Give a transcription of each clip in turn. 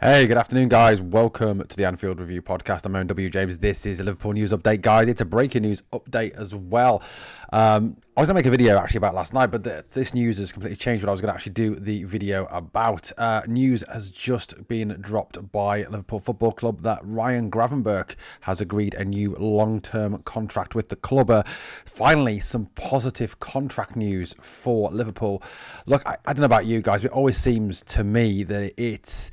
Hey, good afternoon, guys. Welcome to the Anfield Review podcast. I'm Owen James. This is a Liverpool news update, guys. It's a breaking news update as well. I was going to make a video actually about last night, but this news has completely changed what I was going to actually do the video about. News has just been dropped by Liverpool Football Club that Ryan Gravenberch has agreed a new long-term contract with the club. Finally, some positive contract news for Liverpool. Look, I don't know about you guys, but it always seems to me that it's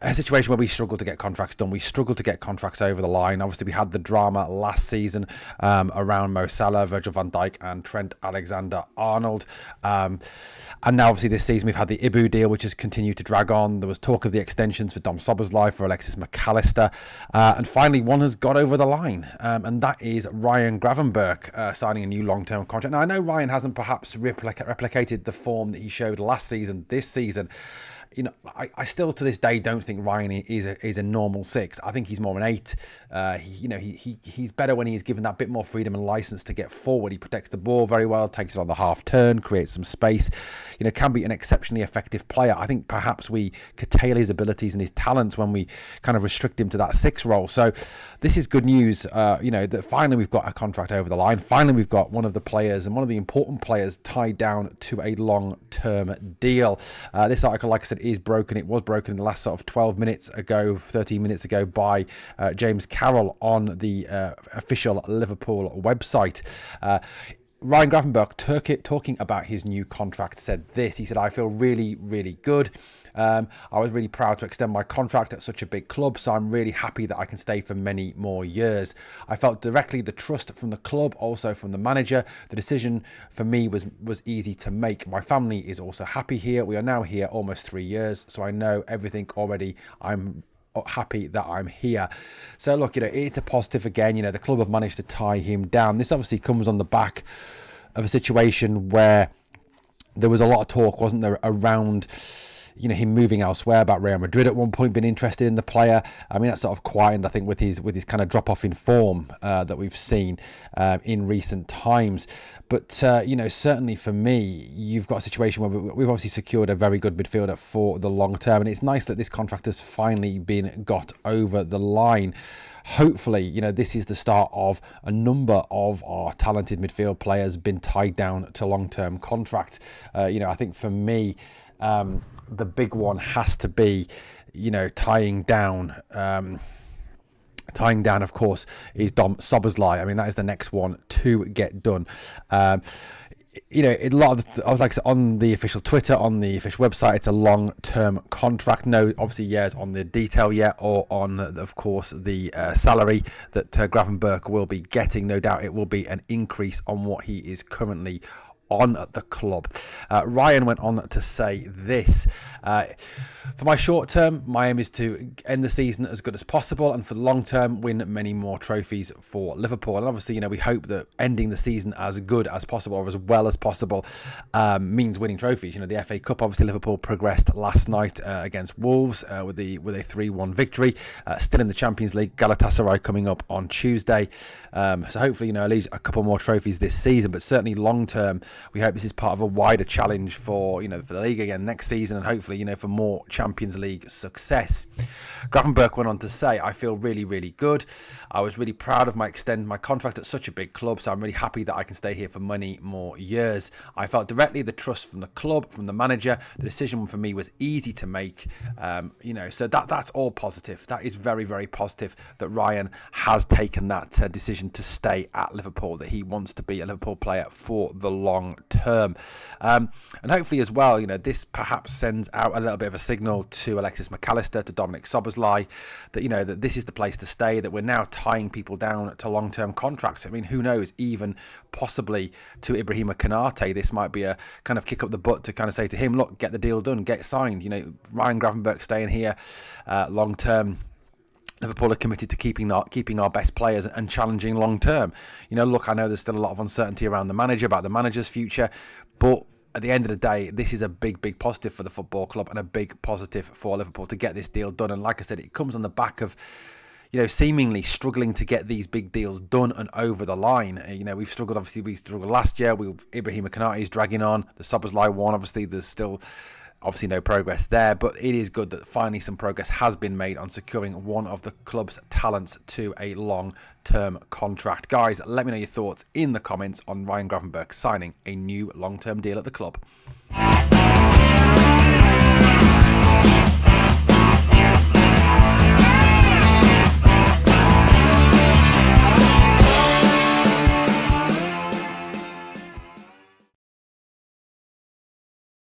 a situation where we struggle to get contracts done. We struggle to get contracts over the line. Obviously, we had the drama last season around Mo Salah, Virgil van Dijk and Trent Alexander-Arnold. And now, obviously, this season we've had the Ibu deal, which has continued to drag on. There was talk of the extensions for Dom Szoboszlai, for Alexis McAllister. And finally, one has got over the line. And that is Ryan Gravenberch signing a new long-term contract. Now, I know Ryan hasn't perhaps replicated the form that he showed last season, this season. You know, I still to this day don't think Ryan is a normal six. I think he's more of an eight. He's better when he's given that bit more freedom and license to get forward. He protects the ball very well, takes it on the half turn, creates some space. You know, can be an exceptionally effective player. I think perhaps we curtail his abilities and his talents when we kind of restrict him to that six role. So this is good news. That finally we've got a contract over the line. Finally we've got one of the players and one of the important players tied down to a long-term deal. This article, like I said, is broken. It was broken in the last sort of 13 minutes ago by James Carroll on the official Liverpool website. Ryan Gravenberch, talking about his new contract, said this. He said, "I feel really, really good. I was really proud to extend my contract at such a big club, so I'm really happy that I can stay for many more years. I felt directly the trust from the club, also from the manager. The decision for me was easy to make. My family is also happy here. We are now here almost 3 years, so I know everything already. I'm happy that I'm here." So look, it's a positive again. The club have managed to tie him down. This obviously comes on the back of a situation where there was a lot of talk, wasn't there, around him moving elsewhere, about Real Madrid at one point being interested in the player. I mean, that sort of quietened, I think, with his kind of drop off in form that we've seen in recent times. But certainly for me, you've got a situation where we've obviously secured a very good midfielder for the long term, and it's nice that this contract has finally been got over the line. Hopefully, this is the start of a number of our talented midfield players been tied down to long-term contract. I think for me, the big one has to be, tying down, of course, is Dom Szoboszlai. I mean, that is the next one to get done. I was like on the official Twitter, on the official website, it's a long-term contract. No, obviously, yes, on the detail yet, or on, of course, the salary that Gravenberch will be getting. No doubt it will be an increase on what he is currently on at the club. Ryan went on to say this: for my short term, my aim is to end the season as good as possible, and for the long term, win many more trophies for Liverpool. And obviously, we hope that ending the season as good as possible, or as well as possible, means winning trophies. The FA Cup, obviously, Liverpool progressed last night against Wolves with a 3-1 victory. Still in the Champions League, Galatasaray coming up on Tuesday. So hopefully, at least a couple more trophies this season, but certainly long term, we hope this is part of a wider challenge for the league again next season, and hopefully for more Champions League success. Gravenberch went on to say, "I feel really, really good. I was really proud of extending my contract at such a big club, so I'm really happy that I can stay here for many more years. I felt directly the trust from the club, from the manager. The decision for me was easy to make." So that's all positive. That is very, very positive that Ryan has taken that decision to stay at Liverpool, that he wants to be a Liverpool player for the long term. And hopefully as well, this perhaps sends out a little bit of a signal to Alexis McAllister, to Dominic Szoboszlai, that that this is the place to stay, that we're now tying people down to long-term contracts. I mean, who knows, even possibly to Ibrahima Konate, this might be a kind of kick up the butt to kind of say to him, look, get the deal done, get signed. Ryan Gravenberch staying here long term. Liverpool are committed to keeping our best players and challenging long term. Look, I know there's still a lot of uncertainty around the manager, about the manager's future, but at the end of the day, this is a big, big positive for the football club and a big positive for Liverpool to get this deal done. And like I said, it comes on the back of seemingly struggling to get these big deals done and over the line. We've struggled. Obviously, we struggled last year. Ibrahima Konate is dragging on. The Szoboszlai one, obviously, there's still Obviously no progress there, but it is good that finally some progress has been made on securing one of the club's talents to a long-term contract. Guys, let me know your thoughts in the comments on Ryan Gravenberch signing a new long-term deal at the club.